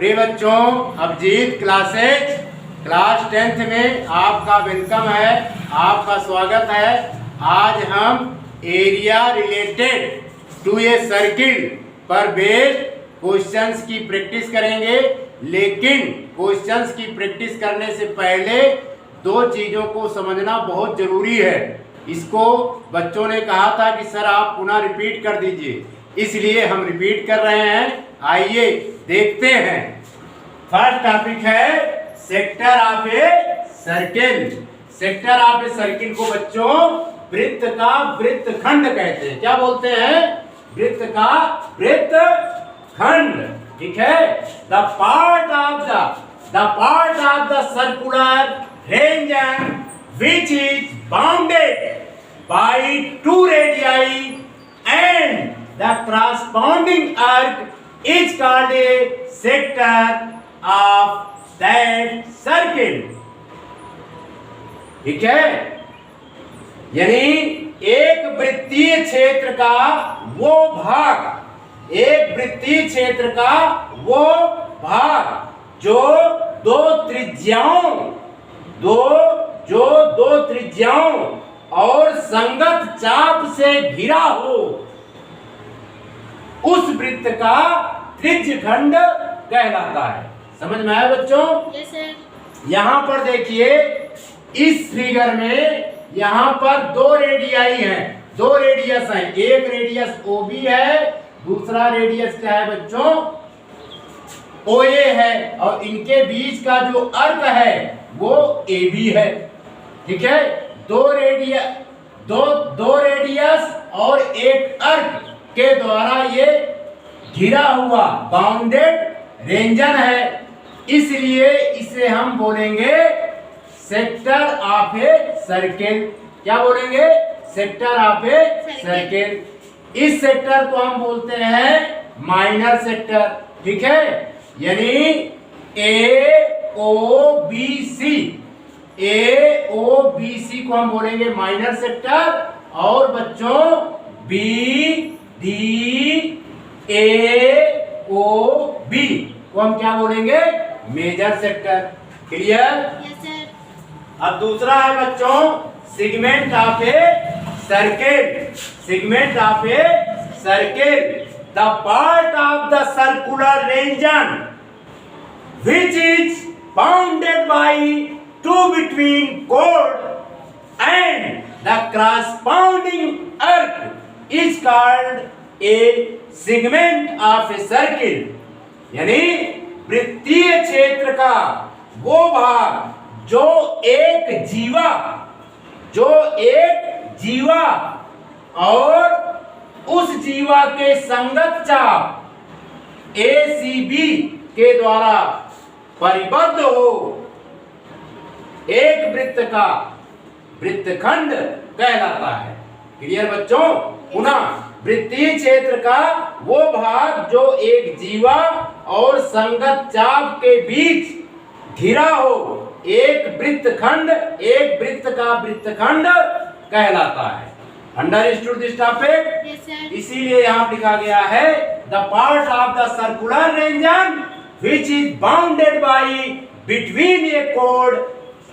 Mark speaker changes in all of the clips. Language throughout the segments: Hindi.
Speaker 1: प्रिय बच्चों, अभिजीत क्लासेज क्लास 10th में आपका वेलकम है, आपका स्वागत है। आज हम area related to a circle पर बेस्ड क्वेश्चंस की प्रैक्टिस करेंगे। लेकिन क्वेश्चंस की प्रैक्टिस करने से पहले दो चीज़ों को समझना बहुत ज़रूरी है। इसको बच्चों ने कहा था कि सर आप पुनः रिपीट कर दीजिए, इसलिए हम रिपीट कर रहे हैं। आइए देखते हैं। फर्स्ट टॉपिक है sector of a circle. Sector of a circle को बच्चों वृत्त का वृत्तखंड कहते हैं। क्या बोलते हैं? वृत्त का वृत्तखंड। ठीक है। The part of the circular region which is bounded by two radii and the corresponding arc is called a sector of that circle। ठीक है। यानी एक वृत्तीय क्षेत्र का वो भाग, एक वृत्तीय क्षेत्र का वो भाग जो दो त्रिज्याओं और संगत चाप से घिरा हो, उस वृत्त का त्रिज्यखंड कहलाता है। समझ में आया बच्चों?
Speaker 2: Yes sir.
Speaker 1: यहाँ पर देखिए, इस फिगर में यहाँ पर दो रेडियाई हैं, दो रेडियस हैं। एक रेडियस OB है, दूसरा रेडियस क्या है बच्चों? OA है, और इनके बीच का जो अर्क है वो AB है। ठीक है। दो रेडियस और एक अर्क के द्वारा ये घिरा हुआ बाउंडेड रीजन है, इसलिए इसे हम बोलेंगे सेक्टर ऑफ ए सर्किल। क्या बोलेंगे? Sector of a circle. इस सेक्टर को हम बोलते हैं माइनर सेक्टर। ठीक है। यानी AOBC को हम बोलेंगे माइनर सेक्टर, और बच्चों BDAOB को हम क्या बोलेंगे? Major sector. Clear?
Speaker 2: Yes sir.
Speaker 1: अब दूसरा है बच्चों segment of a circle. Segment of a circle, the part of the circular region which is bounded by two between chord and the corresponding arc is called a segment of a circle। यानी वृत्तीय क्षेत्र का वो भाग जो एक जीवा और उस जीवा के संगत चाप ACB के द्वारा परिबद्ध हो, एक वृत्त का वृत्तखंड कहलाता है। क्लियर बच्चों? पुनः वृत्तीय क्षेत्र का वो भाग जो एक जीवा और संगत चाप के बीच घिरा हो, एक वृत्तखंड, एक वृत्त का वृत्तखंड कहलाता है। Understood this topic?
Speaker 2: Yes sir.
Speaker 1: इसीलिए यहाँ लिखा गया है the part of the circular region which is bounded by between a chord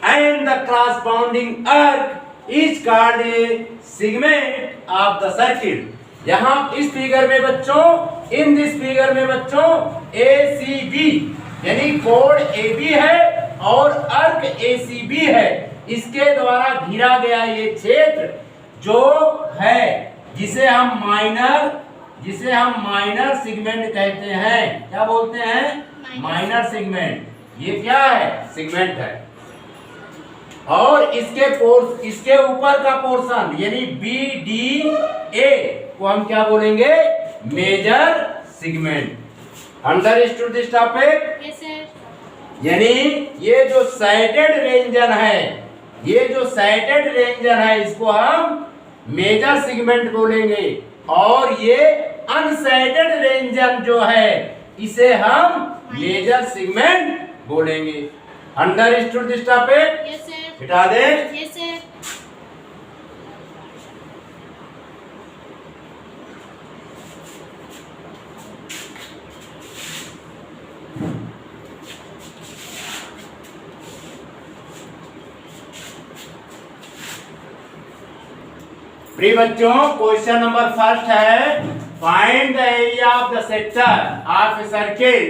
Speaker 1: and the corresponding arc is called a segment of the circle। यहाँ इस फिगर में बच्चों, इन दिस फिगर में बच्चों ACB यानी कोड AB है और अर्क ACB है, इसके द्वारा घिरा गया ये क्षेत्र जो है जिसे हम माइनर सेगमेंट कहते हैं। क्या बोलते हैं? Minor segment. ये क्या है? सेगमेंट है। और इसके ऊपर का पोर्शन यानी BDA को हम क्या बोलेंगे? Major segment. Understood this topic?
Speaker 2: Yes sir.
Speaker 1: यानी ये जो साइटेड रीजन है, ये जो साइटेड रीजन है, इसको हम मेजर सेगमेंट बोलेंगे, और ये अनसाइटेड रीजन जो है इसे हम मेजर सेगमेंट बोलेंगे। Understood this topic?
Speaker 2: Yes sir.
Speaker 1: हटा दें।
Speaker 2: Yes sir.
Speaker 1: प्रिय बच्चों, क्वेश्चन नंबर फर्स्ट है find the area of the sector of a circle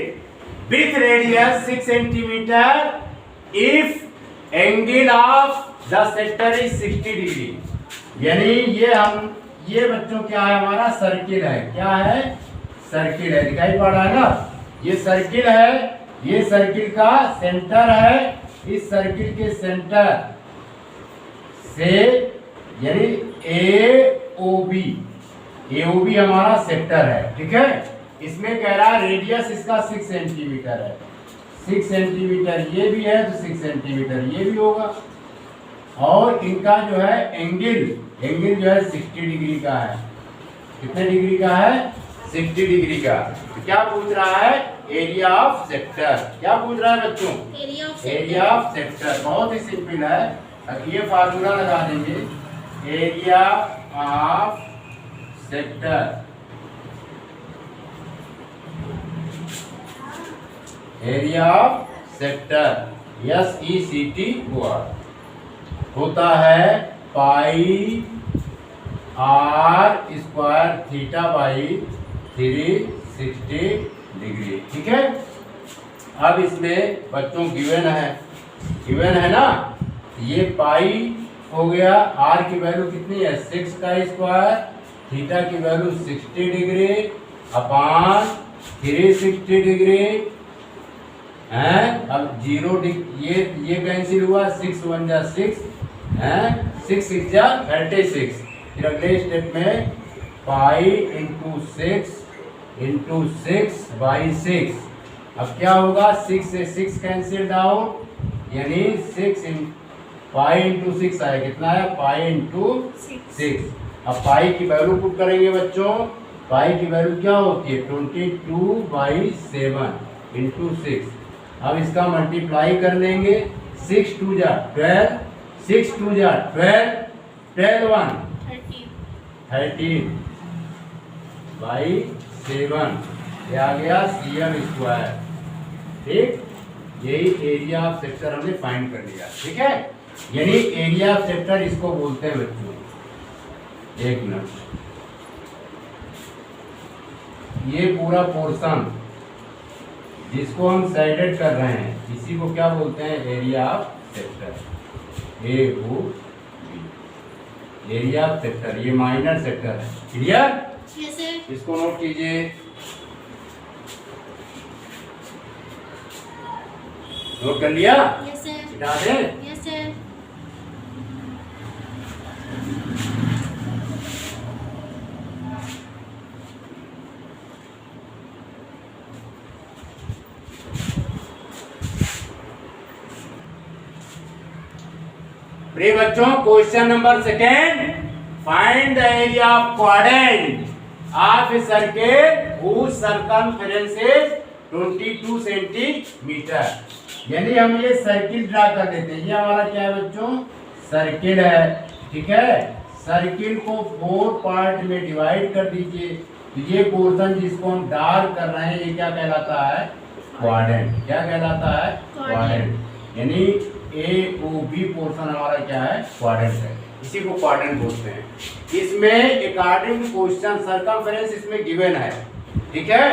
Speaker 1: with radius 6 centimetre if angle of the sector is 60 degree. यानी ये बच्चों क्या है, हमारा सर्किल है। क्या है? सर्किल है। दिखाई पड़ रहा है ना? ये सर्किल है, ये सर्किल का सेंटर है। इस सर्किल के सेंटर से यानी AOB हमारा सेक्टर है। ठीक है, इसमें कह रहा है रेडियस इसका 6 सेंटीमीटर है। 6 सेंटीमीटर ये भी है तो 6 सेंटीमीटर ये भी होगा। और इनका जो है एंगल जो है 60 डिग्री का है। कितने डिग्री का है? 60 डिग्री का। तो क्या पूछ रहा है? Area of sector. क्या पूछ रहा है बच्चों? Area of sector. बहुत ही सिंपल है। अब ये फार्मूला लगा देंगे, एरिया ऑफ सेक्टर SECT होता है पाई r square theta by 360 degree. ठीक है, अब इसमें बच्चों गिवन है ना, ये पाई हो गया। r की वैल्यू कितनी है? 6 का स्क्वायर, थीटा की वैल्यू 60 डिग्री अपॉन 360 डिग्री है। अब 0 ये कैंसिल हुआ, 6 1 जा 6 है, 6 6 जा 36। फिर अगले स्टेप में पाई इंटू 6 बाई 6। अब क्या होगा? 6 से 6 कैंसिल आउट, यानी पाई इंटू 6 आया। कितना है? Pi into 6। अब पाई की वैल्यू पुट करेंगे बच्चों। पाई की वैल्यू क्या होती है? 22/7 इंटू 6। अब इसका मल्टीप्लाई कर लेंगे। 6 2 जा 12, 6 2 जा 12, 12 1 13/7। ये आ गया CM स्क्वायर। ठीक, यही एरिया ऑफ सेक्टर हमने फाइंड कर लिया। ठीक है, यानी एरिया ऑफ सेक्टर इसको बोलते हैं बच्चों। एक मिनट, ये पूरा पोर्शन जिसको हम साइडेड कर रहे हैं इसी को क्या बोलते हैं? Area of sector. AOB area of sector. ये माइनर सेक्टर है। क्लियर? इसको नोट कीजिए। नोट कर लिया? मिटा दे। प्रिय बच्चों, question number second, find the area of quadrant of a circle whose circumference is 22 centimetre. यानी हम ये सर्किल ड्रा कर देते हैं। ये हमारा क्या है बच्चों? सर्किल है। ठीक है, सर्किल को 4 पार्ट में डिवाइड कर दीजिए। तो ये पोर्शन जिसको हम डार्क कर रहे हैं ये क्या कहलाता है? क्वाड्रेंट। क्या कहलाता है? क्वाड्रेंट। यानी AOB पोर्शन हमारा क्या है? क्वाड्रेंट है। इसी को क्वाड्रेंट बोलते हैं। इसमें अकॉर्डिंग टू क्वेश्चन सर्कमफेरेंस इसमें गिवन है। ठीक है,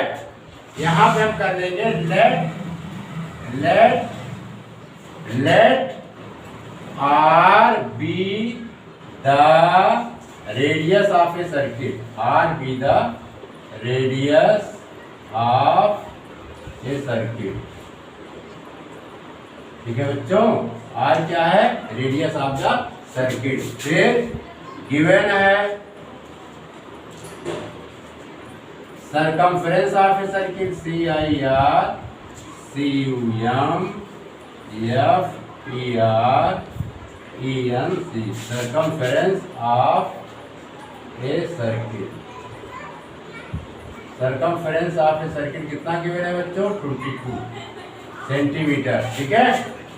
Speaker 1: यहाँ पे हम कर देंगे late R be the radius of a circle। R be the radius of a circle। ठीक है बच्चों, R क्या है? Radius of the circle. फिर गिवन है circumference of a circle CIR CUM FER ENC। Circumference of a circle. Circumference of a circle कितना गिवन है बच्चों? 22 सेंटीमीटर। ठीक है,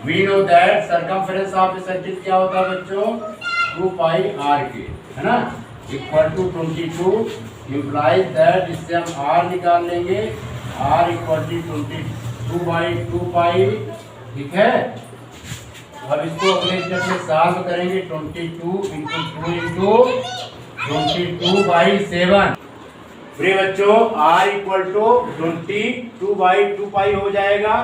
Speaker 1: we know that circumference of a circle क्या होता है बच्चों? 2 पाई r के, है ना, इक्वल टू 22 इम्प्लाइज दैट, इससे हम r निकाल लेंगे। r इक्वल टू 22/2 पाई। ठीक है, अब इसको अगले स्टेप में सॉल्व करेंगे। 22 × 2 × 22/7। प्रिय बच्चों r इक्वल टू 22/2 हो जाएगा।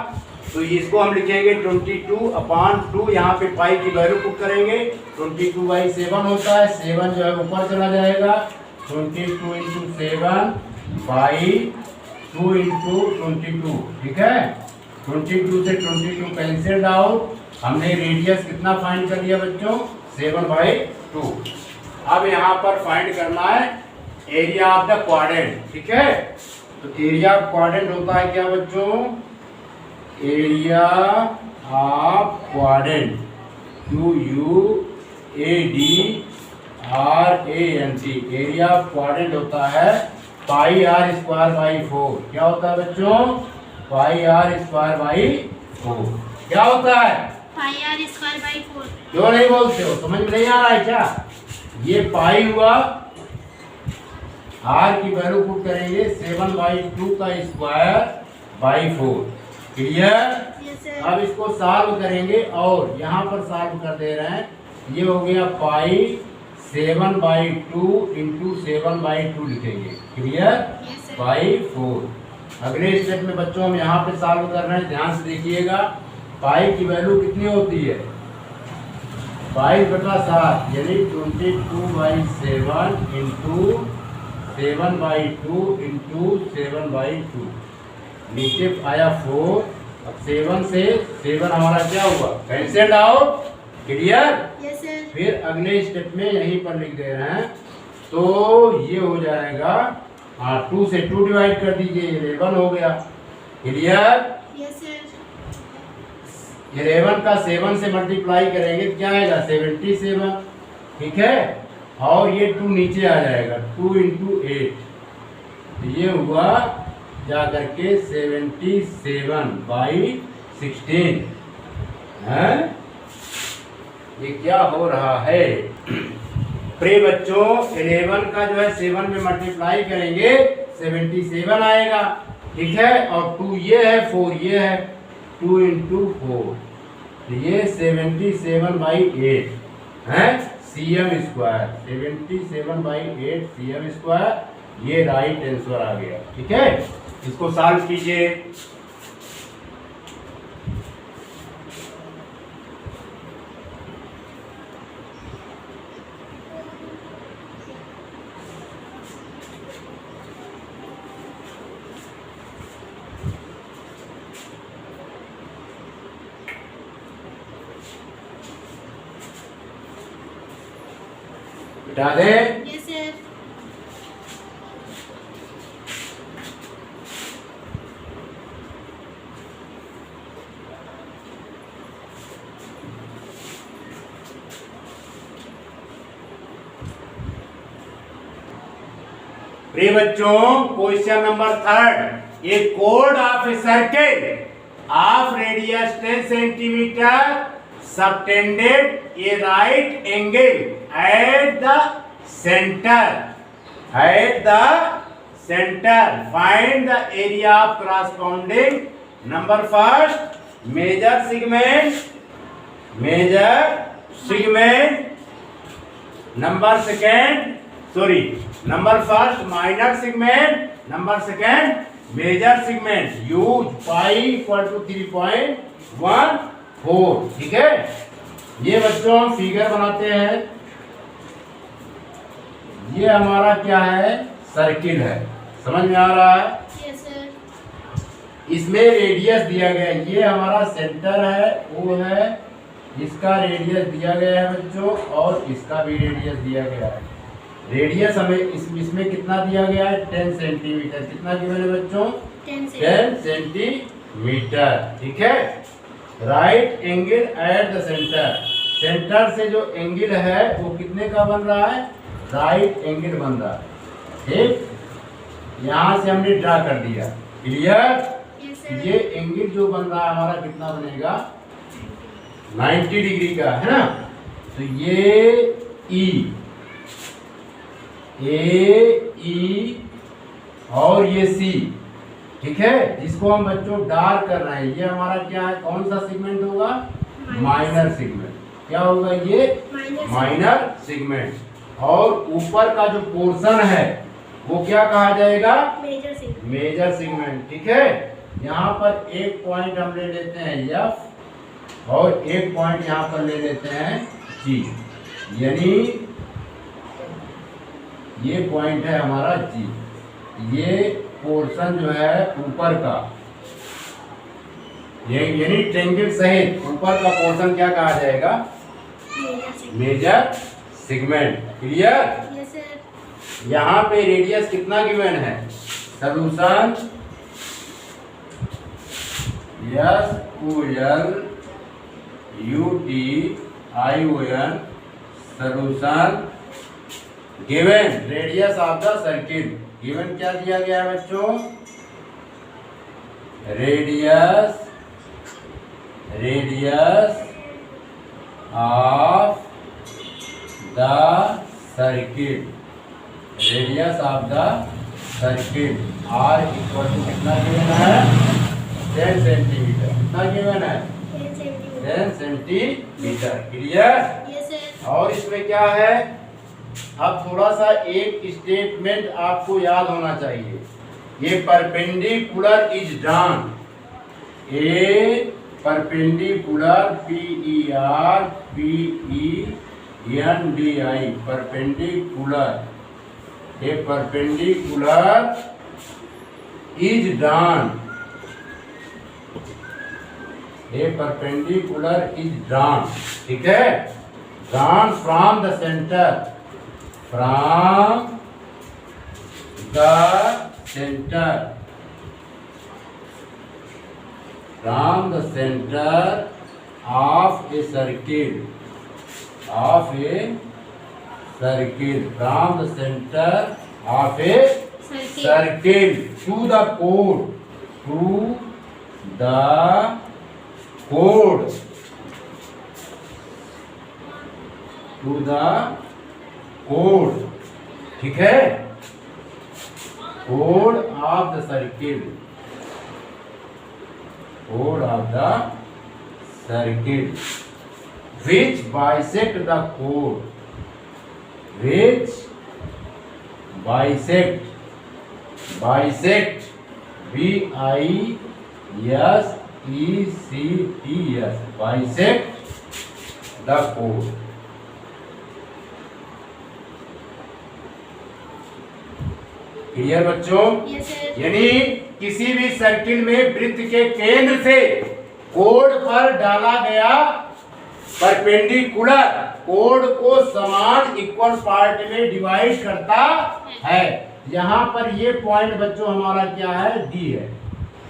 Speaker 1: तो इसको हम लिखेंगे 22/2। यहाँ पे पाई की वैल्यू पुट करेंगे। 22/7 होता है, 7 जो है ऊपर चला जाएगा। 22 इंटू 7/2 इंटू 22, ठीक है। 22 से 22 कैंसिल आउट। हमने रेडियस कितना फाइंड कर लिया बच्चों? 7/2। अब यहाँ पर फाइंड करना है एरिया ऑफ द क्वाड्रेंट, ठीक है। तो एरिया ऑफ क्वाड्रेंट होता है क्या बच्चों? Area of quadrant, QUADRANT। Area of quadrant होता है πr²/4। क्या होता है बच्चों? πr²/4। क्या होता है?
Speaker 2: πr²/4।
Speaker 1: क्यों नहीं बोलते हो? समझ में नहीं आ रहा है क्या? ये पाई हुआ, r की वैल्यू पुट करेंगे 7/2² क्लियर।
Speaker 2: Yes sir.
Speaker 1: अब इसको सॉल्व करेंगे और यहाँ पर सॉल्व कर दे रहे हैं। ये हो गया पाई 7/2 इंटू 7/2 लिखेंगे, क्लियर।
Speaker 2: Yes sir.
Speaker 1: π4। अगले स्टेप में बच्चों हम यहाँ पे सॉल्व कर रहे हैं, ध्यान से देखिएगा। पाई की वैल्यू कितनी होती है? 22/7 यानी 22/7 इंटू 7/2 इंटू 7/2। नीचे आया 4। अब 7 से 7 हमारा क्या हुआ? Cancel out, clear.
Speaker 2: Yes sir.
Speaker 1: फिर अगले स्टेप में यहीं पर लिख दे रहे हैं। तो ये हो जाएगा, हाँ 2 से 2 डिवाइड कर दीजिए, 11 हो गया, क्लियर।
Speaker 2: Yes sir.
Speaker 1: 11 का 7 से मल्टीप्लाई करेंगे तो क्या आएगा? 77, ठीक है। और ये 2 नीचे आ जाएगा, 2 इंटू 8। तो ये हुआ जा करके 77/16 है। ये क्या हो रहा है? प्रिय बच्चों 11 का जो है 7 में मल्टीप्लाई करेंगे 77 आएगा, ठीक है। और 2 ये है, 4 ये है, 2 इंटू 4। तो ये 77/8 है, cm²। 77/8 cm²। ये राइट आंसर आ गया, ठीक है। इसको सॉल्व कीजिए। बता दे।
Speaker 2: Yes sir.
Speaker 1: प्रिय बच्चों question number 3। A code of a circle of radius 10 centimetre subtended A right angle at the center. Find the area of corresponding number first. Measure segment. Number second. Number first minor segment. Number second major segment. Use pi equal to 3.14, ठीक है। ये बच्चों हम फिगर बनाते हैं। ये हमारा क्या है? सर्किल है, समझ में आ रहा है?
Speaker 2: Yes sir.
Speaker 1: इसमें रेडियस दिया गया है, ये हमारा सेंटर है, वो है, इसका रेडियस दिया गया है बच्चों, और इसका भी रेडियस दिया गया है। रेडियस हमें इसमें कितना दिया गया है? 10 सेंटीमीटर। कितना गिवन है बच्चों? 10 सेंटीमीटर, ठीक है। Right angle at the centre से जो एंगल है वो कितने का बन रहा है? राइट एंगल बन रहा है, ठीक। यहाँ से हमने ड्रा कर दिया, क्लियर।
Speaker 2: Yes sir.
Speaker 1: ये एंगल जो बन रहा है हमारा कितना बनेगा? 90 डिग्री का, है ना। तो ये E और ये C, ठीक है, जिसको हम बच्चों डार्क कर रहे हैं। ये हमारा क्या है? कौन सा सेगमेंट होगा? Minor segment. क्या होगा ये? Minor segment. और ऊपर का जो पोर्शन है वो क्या कहा जाएगा?
Speaker 2: Major segment.
Speaker 1: Major segment. ठीक है, यहाँ पर एक पॉइंट हम ले लेते हैं F और एक पॉइंट यहाँ पर ले लेते हैं G, यानी ये पॉइंट है हमारा G। ये पोर्शन जो है ऊपर का, ये यानी ट्रायंगल सहित ऊपर का पोर्शन क्या कहा जाएगा? Major segment. Clear?
Speaker 2: Yes sir.
Speaker 1: यहाँ पे रेडियस कितना गिवन है? Solution SOLUTION solution given radius of the circle. Given क्या दिया गया है बच्चों? Radius of the circle, radius of the circle R equal to कितना गिवन है? 10 सेंटीमीटर। कितना गिवन है? 10 सेंटीमीटर। क्लियर?
Speaker 2: Yes sir.
Speaker 1: और इसमें क्या है, अब थोड़ा सा एक स्टेटमेंट आपको याद होना चाहिए। ये perpendicular is drawn, A perpendicular PERPENDI perpendicular, ये परपेंडिकुलर इज ड्रॉन, ये परपेंडिकुलर इज ड्रॉन। ठीक है, drawn from the centre, from the centre, from the center of a circle, of a circle, from the center of a circle to the chord, to the chord, to the chord। ठीक है, chord of the circle, chord of the circle which bisect the chord, which bisect BISECT bisect the chord। Clear बच्चों?
Speaker 2: Yes sir.
Speaker 1: यानी किसी भी सर्किल में वृत्त के केंद्र से कोड पर डाला गया परपेंडिकुलर कोड को समान इक्वल पार्ट में डिवाइड करता है। यहाँ पर ये पॉइंट बच्चों हमारा क्या है? डी है।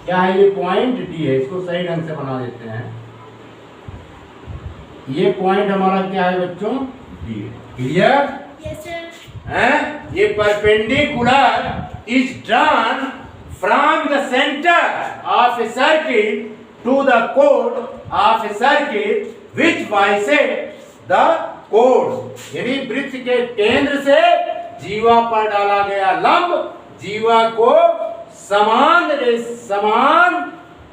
Speaker 1: क्या है ये पॉइंट? डी है। इसको सही ढंग से बना देते हैं। ये पॉइंट हमारा क्या है बच्चों? डी है। क्लियर?
Speaker 2: Yes sir.
Speaker 1: ये perpendicular is drawn from the centre of a circle to the code of a circle which bisect the code. यानी वृत्त के केंद्र से जीवा पर डाला गया लंब जीवा को समान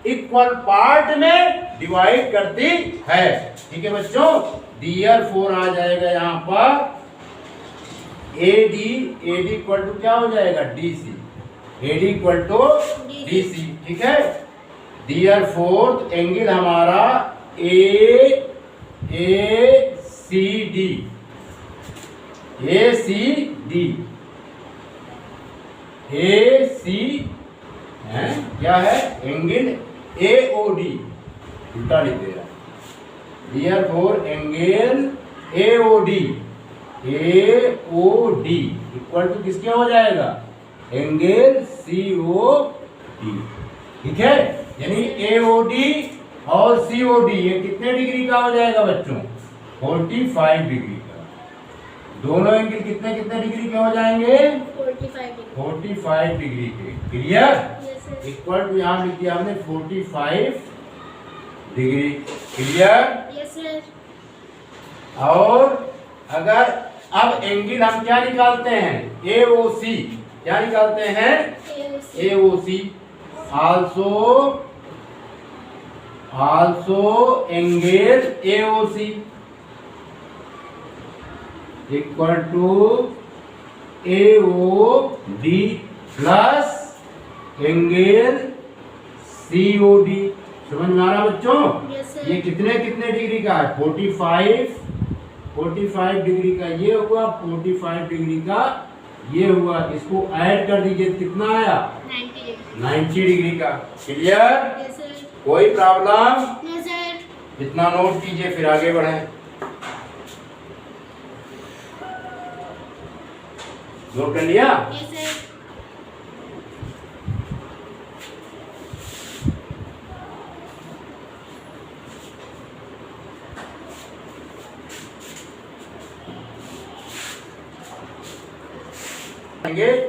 Speaker 1: इक्वल पार्ट में डिवाइड करती है। ठीक है बच्चों, देयरफॉर आ जाएगा यहाँ पर AD इक्वल टू क्या हो जाएगा? DC। AD equal to DC। ठीक है, देयरफॉर एंगल हमारा AC है क्या है? एंगल AOD, उल्टा लिख दे रहा। Therefore angle AOD equal to किसके हो जाएगा? Angle COD। ठीक है, यानी AOD और COD ये कितने डिग्री का हो जाएगा बच्चों? 45 डिग्री का। दोनों एंगल कितने कितने डिग्री के हो जाएंगे? 45 डिग्री के। क्लियर? इक्वल टू यहाँ लिख दिया हमने 45 डिग्री। क्लियर?
Speaker 2: Yes sir.
Speaker 1: और अगर अब एंगल हम क्या निकालते हैं? AOC। क्या निकालते हैं? AOC। also angle AOC। Equal to AOD plus angle COD। समझ में आ रहा बच्चों?
Speaker 2: Yes, sir.
Speaker 1: ये कितने कितने डिग्री का है? 45 डिग्री का ये हुआ, 45 डिग्री का ये हुआ। इसको ऐड कर दीजिए, कितना आया? 90 डिग्री का। क्लियर?
Speaker 2: Yes, sir.
Speaker 1: कोई प्रॉब्लम?
Speaker 2: No, sir.
Speaker 1: इतना नोट कीजिए, फिर आगे बढ़ें। नोट कर लिया?
Speaker 2: Yes, sir.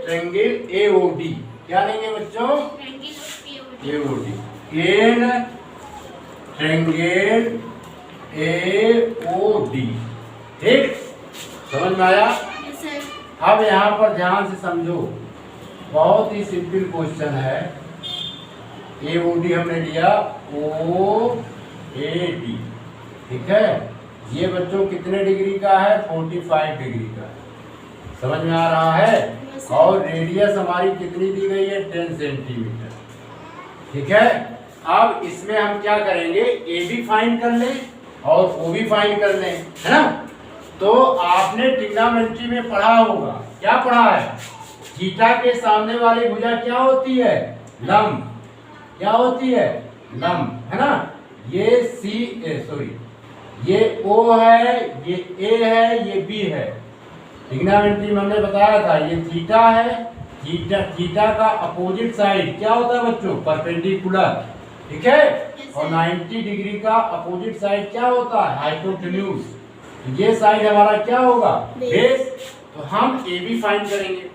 Speaker 1: Triangle AOD। क्या लेंगे बच्चों?
Speaker 2: Triangle of POD.
Speaker 1: AOD in triangle AOD। ठीक, समझ में आया?
Speaker 2: Yes, sir.
Speaker 1: अब यहाँ पर ध्यान से समझो, बहुत ही सिंपल क्वेश्चन है। AOD हमने लिया OAD, ठीक है। ये बच्चों कितने डिग्री का है? 45 डिग्री का। समझ में आ रहा है?
Speaker 2: Yes, sir.
Speaker 1: और रेडियस हमारी कितनी दी गई है? 10 सेंटीमीटर। ठीक है। अब इसमें हम क्या करेंगे? AB फाइंड कर लें और OB फाइंड कर लें, है ना? तो आपने ट्रिग्नोमेट्री में पढ़ा होगा, क्या पढ़ा है? थीटा के सामने वाली भुजा क्या होती है? लंब। क्या होती है? लंब, है ना? ये ये O है, ये A है, ये B है। ट्रिग्नोमेट्री में हमने बताया था, ये थीटा है। थीटा का अपोजिट साइड क्या होता है बच्चों? परपेंडिकुलर, ठीक है। और 90 डिग्री का अपोजिट साइड क्या होता है? हाइपोटेन्यूज। ये साइड हमारा क्या होगा? बेस। तो हम AB फाइंड करेंगे,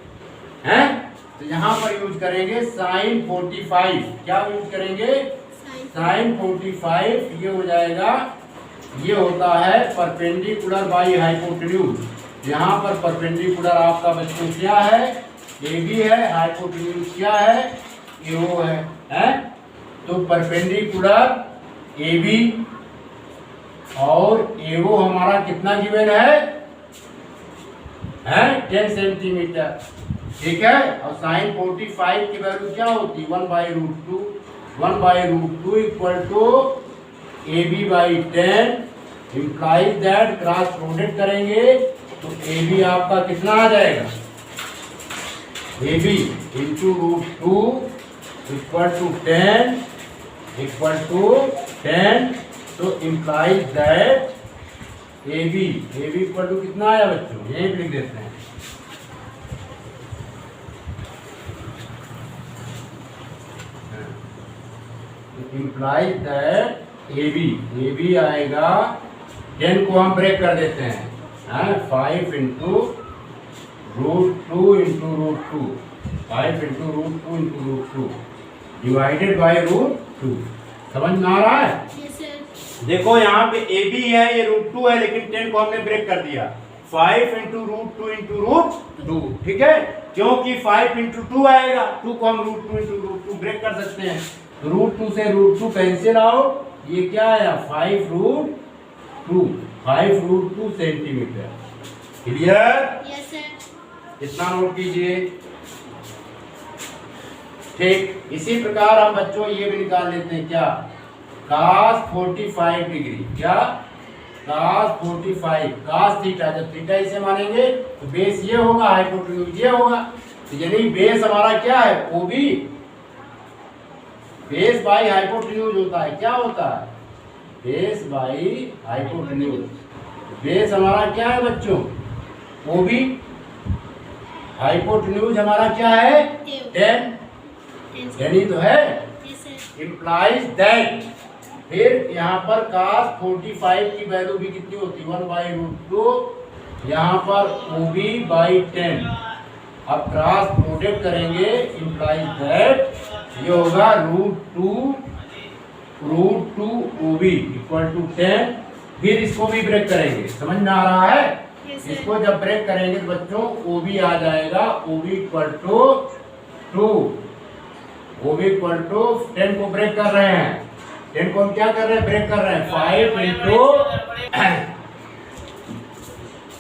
Speaker 1: हैं? तो यहाँ पर यूज करेंगे sin 45। क्या यूज करेंगे? sin 45। ये हो जाएगा, ये होता है परपेंडिकुलर बाई हाइपोटेन्यूज। यहाँ पर परपेंडिकुलर आपका बच्चों क्या है? AB है, हाइपोटेन्यूज क्या है? AO है, हैं? तो परपेंडिकुलर AB और AO हमारा कितना गिवन है? 10 सेंटीमीटर, ठीक है। और sin 45 की वैल्यू क्या होती? 1/√2। 1/√2 equal to AB by 10। Implies that cross product करेंगे तो AB आपका कितना आ जाएगा? AB into √2 equal to 10 equal to 10। तो implies that AB equal to कितना आया बच्चों? यही लिख देते हैं। इम्प्लाइज दैट AB आएगा, 10 को हम ब्रेक कर देते हैं, 5 into √2 into √2, 5 into √2 into √2 divided by √2। समझ में आ रहा है?
Speaker 2: Yes, sir.
Speaker 1: देखो यहाँ पे AB है, ये √2 है, लेकिन 10 को हमने ब्रेक कर दिया। 5 इंटू √2 इंटू √2, ठीक है। क्योंकि 5 इंटू 2 आएगा, 2 को हम √2 इंटू √2 ब्रेक कर सकते हैं। √2 से √2 कैंसिल आउट, ये क्या आया? 5√2 सेंटीमीटर। क्लियर?
Speaker 2: Yes, sir.
Speaker 1: इतना नोट कीजिए। ठीक, इसी प्रकार हम बच्चों ये भी निकाल लेते हैं, क्या? cos 45 degree. क्या? cos 45, cos theta. जब थीटा इसे मानेंगे तो बेस ये होगा, हाइपोटेन्यूज ये होगा। तो यानी बेस हमारा क्या है? OB। बेस बाई हाइपोटेन्यूज होता है, क्या होता है? Base by hypotenuse. बेस हमारा क्या है बच्चों? OB। हाइपोटेन्यूज हमारा क्या है? 10। यानी तो है।
Speaker 2: Yes, sir.
Speaker 1: इम्प्लाइज दैट, फिर यहाँ पर cos 45 की वैल्यू भी कितनी होती? 1/√2। यहाँ पर OB बाई 10। अब क्रॉस प्रोडक्ट करेंगे, इम्प्लाइज दैट ये होगा √2 OB इक्वल टू 10। फिर इसको भी ब्रेक करेंगे। समझ में आ रहा है?
Speaker 2: Yes, sir.
Speaker 1: इसको जब ब्रेक करेंगे तो बच्चों OB आ जाएगा, OB equal to 2। OB equal to 10 को ब्रेक कर रहे हैं, 10 को हम क्या कर रहे हैं? ब्रेक कर रहे हैं। 5 इंटू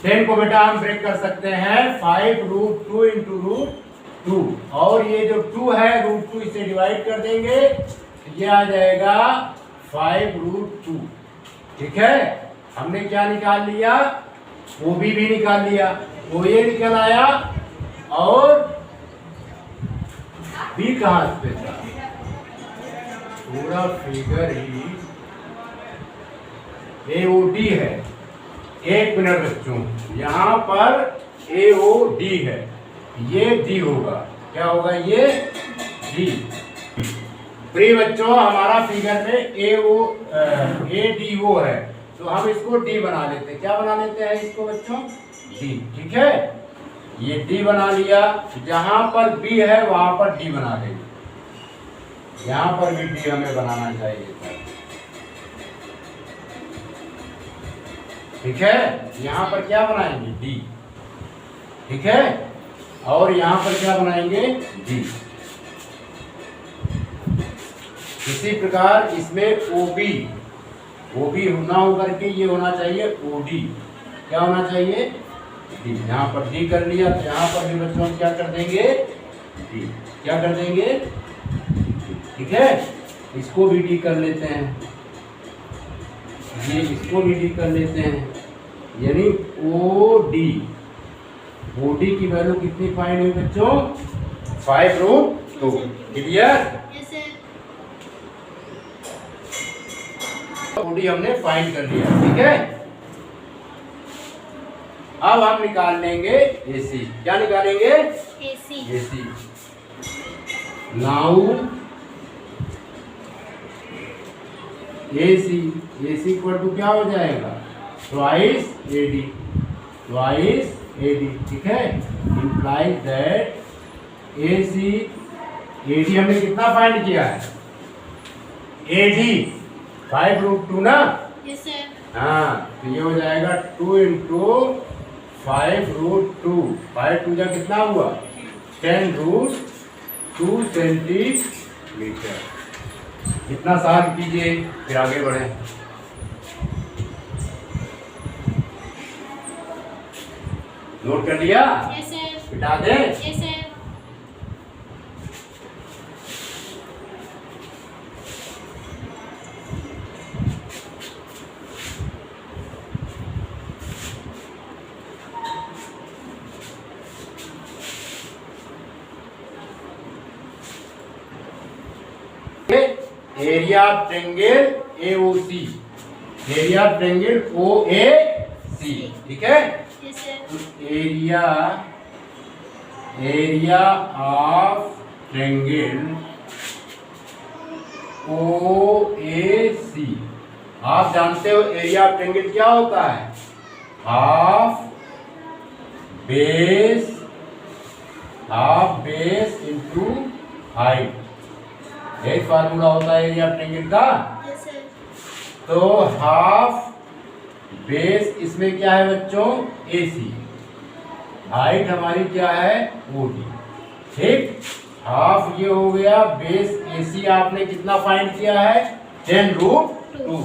Speaker 1: 10 को बेटा हम ब्रेक कर सकते हैं 5√2 इंटू √2 और ये जो 2 है √2 इसे डिवाइड कर देंगे ये आ जाएगा 5√2। ठीक है, हमने क्या निकाल लिया, OB भी निकाल लिया, OA निकल आया और B कहाँ पे था, पूरा फिगर ही AOD है। एक मिनट बच्चों, यहाँ पर AOD है, ये D होगा, क्या होगा ये D। प्रिय बच्चों हमारा फिगर में ADO है तो हम इसको D बना लेते हैं। क्या बना लेते हैं इसको बच्चों, D। ठीक है, ये D बना लिया, जहां पर B है वहां पर D बना देंगे, यहां पर भी D हमें बनाना चाहिए था। ठीक है, यहां पर क्या बनाएंगे D। ठीक है, और यहां पर क्या बनाएंगे D। इसी प्रकार इसमें OB ना होकर के ये होना चाहिए OD। क्या होना चाहिए D। यहाँ पर D कर लिया तो यहाँ पर भी बच्चों हम क्या कर देंगे D। क्या कर देंगे D। ठीक है, इसको भी D कर लेते हैं, ये इसको भी D कर लेते हैं, यानी OD की वैल्यू कितनी फाइंड हुई बच्चों, 5√2। क्लियर, OD हमने फाइंड कर लिया। ठीक है, अब हम निकाल लेंगे AC। क्या निकालेंगे AC। Now AC equal to क्या हो जाएगा, ट्वाइस AD। ठीक है, इंप्लाइज दैट AD हमने कितना फाइंड किया है, AD 5√2 ना।
Speaker 2: Yes sir.
Speaker 1: हाँ, तो ये हो जाएगा 2 इंटू 5√2। 5 का कितना हुआ 10√2 सेंटीमीटर। इतना साफ कीजिए फिर आगे बढ़े। नोट कर लिया,
Speaker 2: यस सर।
Speaker 1: मिटा दें।
Speaker 2: Yes sir.
Speaker 1: Area triangle AOC, area triangle OAC। ठीक है,
Speaker 2: yes sir.
Speaker 1: Area of triangle OAC। आप जानते हो एरिया ऑफ ट्रेंगल क्या होता है, हाफ बेस इंटू हाइट, यही फार्मूला होता है एरिया ऑफ ट्रेंगल का।
Speaker 2: Yes sir.
Speaker 1: तो हाफ बेस इसमें क्या है बच्चों AC, हाइट हमारी क्या है OD। ठीक, हाफ ये हो गया, बेस AC आपने कितना फाइंड किया है 10√2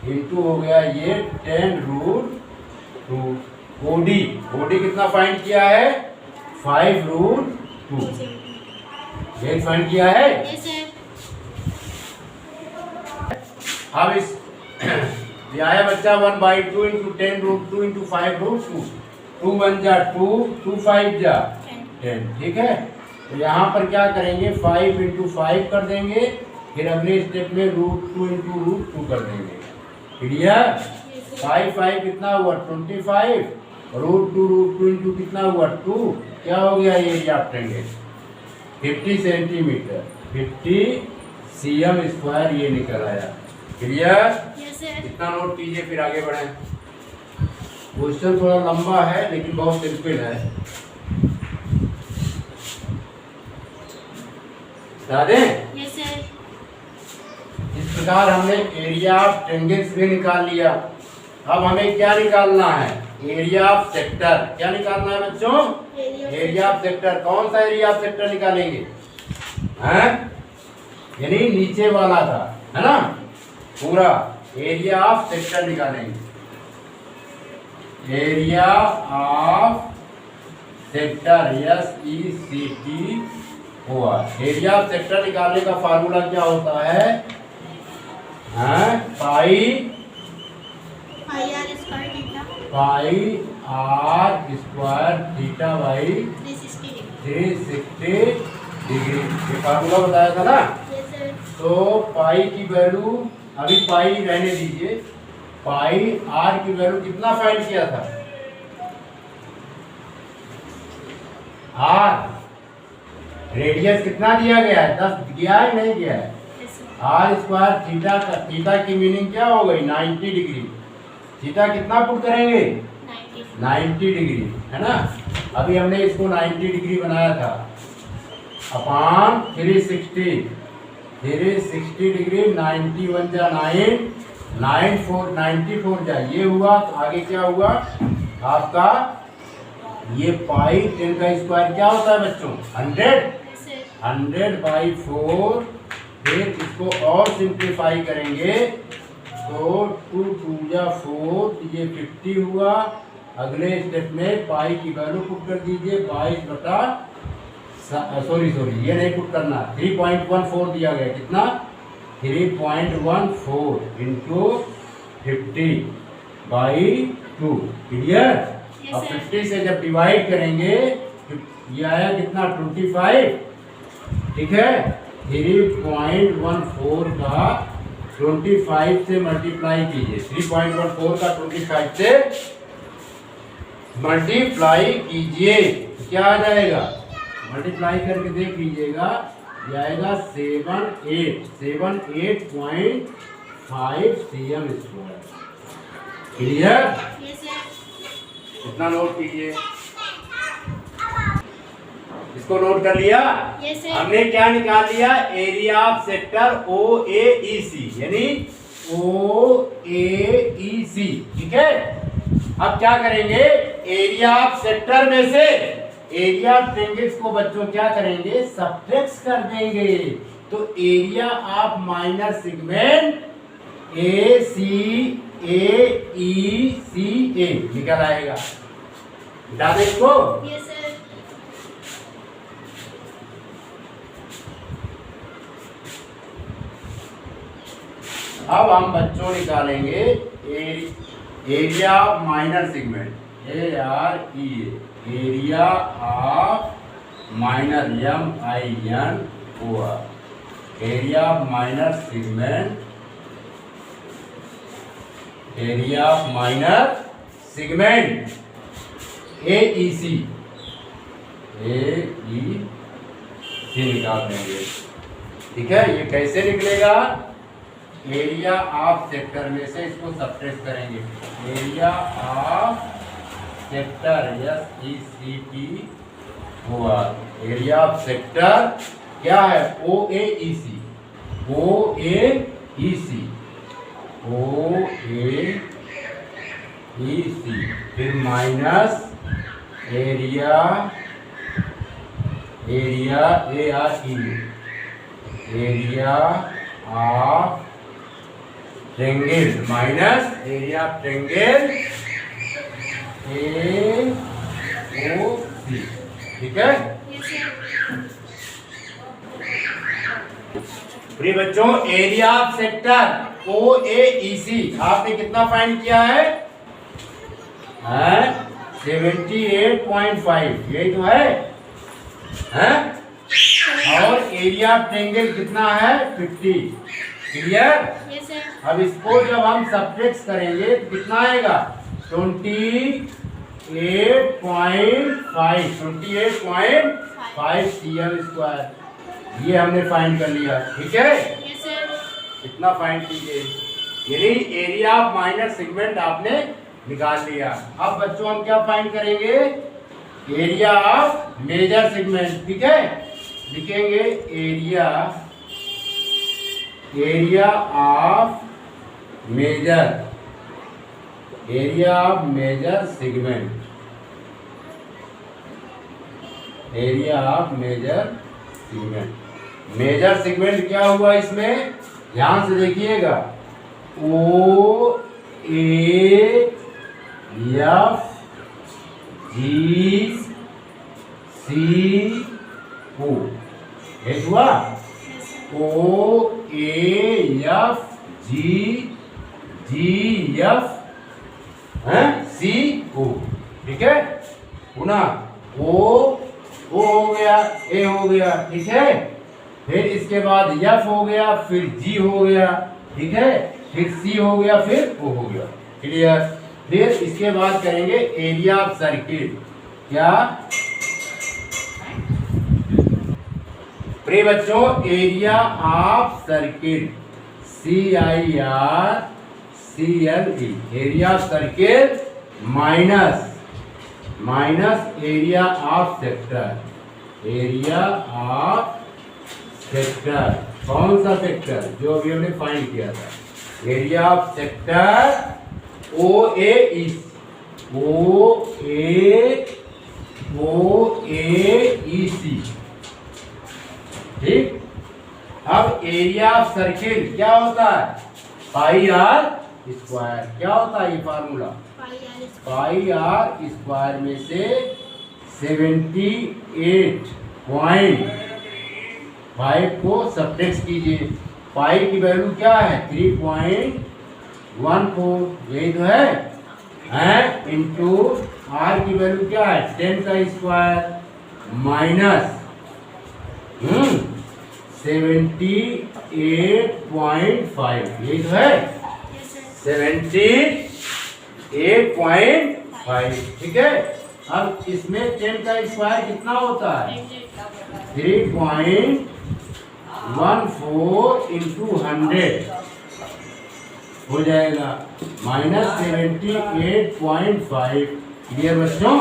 Speaker 1: इंटू हो गया ये 10√2। OD कितना फाइंड किया है 5√2, ये फाइंड किया है।
Speaker 2: Yes sir.
Speaker 1: अब इस ये आया बच्चा 1/2 इंटू 10√2 इंटू 5√2। 2 1 जा 2, 2 5 जा 10। ठीक है, तो यहाँ पर क्या करेंगे 5 इंटू 5 कर देंगे, फिर अगले स्टेप में √2 इंटू √2 कर देंगे। क्लियर, 5 कितना हुआ 25, √2 इंटू कितना हुआ 2, क्या हो गया ये याद करेंगे 50 सेंटीमीटर, 50 cm² ये निकल आया। Clear,
Speaker 2: yes sir.
Speaker 1: इतना नोट कीजिए फिर आगे बढ़े। क्वेश्चन थोड़ा लंबा है लेकिन बहुत सिंपल है। बता दें,
Speaker 2: यस सर।
Speaker 1: इस प्रकार हमने एरिया ऑफ ट्रेंगल्स भी निकाल लिया। अब हमें क्या निकालना है, एरिया ऑफ सेक्टर। क्या निकालना है बच्चों, एरिया ऑफ सेक्टर। कौन सा एरिया ऑफ सेक्टर निकालेंगे, हैं? यानी नीचे वाला था, है ना, पूरा एरिया ऑफ सेक्टर निकालेंगे। एरिया ऑफ सेक्टर SECT हुआ। एरिया ऑफ सेक्टर निकालने का फार्मूला क्या होता है? Pi r square theta by 360 degree, ये फार्मूला बताया था ना।
Speaker 2: Yes, sir.
Speaker 1: तो पाई की वैल्यू, अभी पाई रहने दीजिए, पाई आर की वैल्यू कितना फाइंड किया था? आर रेडियस कितना दिया गया है? 10 दिया है, नहीं दिया है?
Speaker 2: Yes, sir.
Speaker 1: R square theta का, थीटा की मीनिंग क्या हो गई? 90 डिग्री। थीटा कितना पुट करेंगे? 90 डिग्री, है ना। अभी हमने इसको 90 डिग्री बनाया था अपॉन 360 डिग्री, 91 जा 94 जा, ये हुआ। तो आगे क्या हुआ आपका? ये पाई 10 का स्क्वायर क्या होता है बच्चों? 100।
Speaker 2: Yes, sir.
Speaker 1: 100/4। फिर इसको और सिंप्लीफाई करेंगे तो 2 2 जा 4, ये 50 हुआ। अगले स्टेप में पाई की वैल्यू पुट कर दीजिए 22 सॉरी ये नहीं पुट करना, 3.14 दिया गया। कितना? 3.14 इंटू 50/2। क्लियर?
Speaker 2: Yes,
Speaker 1: अब
Speaker 2: sir.
Speaker 1: 50 से जब डिवाइड करेंगे ये आया कितना? 25। ठीक है, 3.14 का 25 से मल्टीप्लाई कीजिए। 3.14 का 25 से मल्टीप्लाई कीजिए, क्या आ जाएगा? मल्टीप्लाई करके देख लीजिएगा, ये आएगा 78.5 cm square. Clear?
Speaker 2: Yes, sir.
Speaker 1: इतना नोट कीजिए। इसको नोट कर लिया?
Speaker 2: Yes, sir.
Speaker 1: हमने क्या निकाल लिया? एरिया ऑफ सेक्टर OAEC, यानी OAEC। ठीक है, अब क्या करेंगे? एरिया ऑफ सेक्टर में से एरिया ऑफ ट्रायंगल्स को बच्चों क्या करेंगे? सब्ट्रैक्ट कर देंगे। तो area of minor segment ACAECA निकल आएगा। बता दें इसको?
Speaker 2: Yes, sir.
Speaker 1: अब हम बच्चों निकालेंगे area of minor segment AREA, area of minor MINOR, area of minor segment, area of minor segment AEC निकाल देंगे। ठीक है, ये कैसे निकलेगा? एरिया ऑफ सेक्टर में से इसको सब्ट्रैक्ट करेंगे। एरिया ऑफ सेक्टर SECT हुआ। एरिया ऑफ सेक्टर क्या है? OAEC, फिर minus area ARE, area of triangle minus area of triangle AOC। ठीक है
Speaker 2: Yes, sir.
Speaker 1: प्रिय बच्चों, एरिया ऑफ सेक्टर OAEC आपने कितना फाइंड किया है? 78.5, यही तो है? और एरिया ऑफ ट्रायंगल कितना है? 50। क्लियर?
Speaker 2: Yes, sir.
Speaker 1: अब इसको जब हम सब्ट्रैक्ट करेंगे तो कितना आएगा? 28.5 cm स्क्वायर। ये हमने फाइंड कर लिया। ठीक है,
Speaker 2: Yes, sir.
Speaker 1: इतना फाइंड कीजिए, यानी एरिया ऑफ माइनर सेगमेंट आपने निकाल लिया। अब बच्चों हम क्या फाइंड करेंगे? Area of major segment. ठीक है, लिखेंगे area of major segment, area of major segment. Major segment क्या हुआ इसमें? ध्यान से देखिएगा, OA एफ जी सी ओ, ये हुआ ओ A F G F C ओ, ठीक है। पुनः ओ हो गया, ए हो गया, ठीक है। फिर इसके बाद एफ हो गया, फिर जी हो गया, ठीक है, फिर सी हो गया, फिर ओ हो गया, क्लियर। फिर इसके बाद करेंगे एरिया ऑफ सर्किल। क्या प्रिय बच्चों, area of circle, CIRCLE, area of circle minus area of sector, area of sector. कौन सा सेक्टर? जो अभी हमने फाइंड किया था, एरिया ऑफ सेक्टर OAEC, ठीक। अब एरिया ऑफ सर्किल क्या होता है? Pi r square. क्या होता है ये फार्मूला? पाई आर स्क्वायर में से 78.5 को सब्ट्रैक्ट कीजिए। पाई की वैल्यू क्या है? 3.14, यही तो है, इंटू आर की वैल्यू क्या है? 10 का स्क्वायर माइनस 78.5, यही तो है, 78.5, ठीक है। अब इसमें 10 का स्क्वायर कितना होता है? 3.14 इंटू 100 हो जाएगा, माइनस 78.5। क्लियर बच्चों?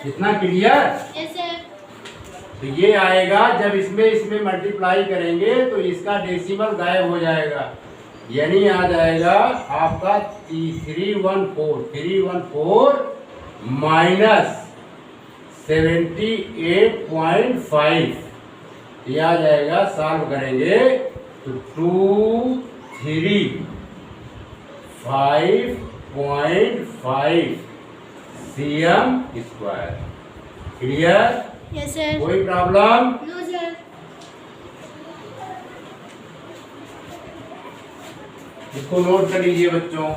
Speaker 1: कितना क्लियर? तो ये आएगा, जब इसमें मल्टीप्लाई करेंगे तो इसका डेसिमल गायब हो जाएगा, यानी आ जाएगा आपका 314 माइनस 78.5, ये आ जाएगा। सॉल्व करेंगे तो 235.5 cm square. Clear?
Speaker 2: Yes sir.
Speaker 1: कोई प्रॉब्लम?
Speaker 2: No sir.
Speaker 1: इसको नोट कर लीजिए बच्चों,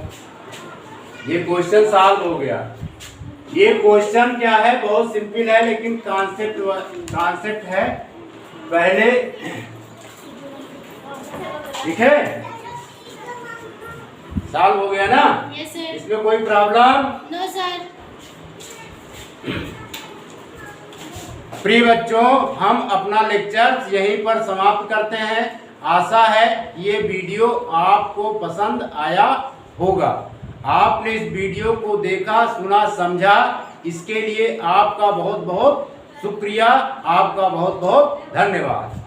Speaker 1: ये क्वेश्चन सॉल्व हो गया। ये क्वेश्चन क्या है? बहुत सिंपल है, लेकिन कॉन्सेप्ट है पहले, ठीक है। सॉल्व हो गया ना?
Speaker 2: Yes sir.
Speaker 1: इसमें कोई प्रॉब्लम?
Speaker 2: No sir.
Speaker 1: प्रिय बच्चों, हम अपना लेक्चर यहीं पर समाप्त करते हैं। आशा है ये वीडियो आपको पसंद आया होगा। आपने इस वीडियो को देखा, सुना, समझा, इसके लिए आपका बहुत बहुत शुक्रिया, आपका बहुत बहुत धन्यवाद।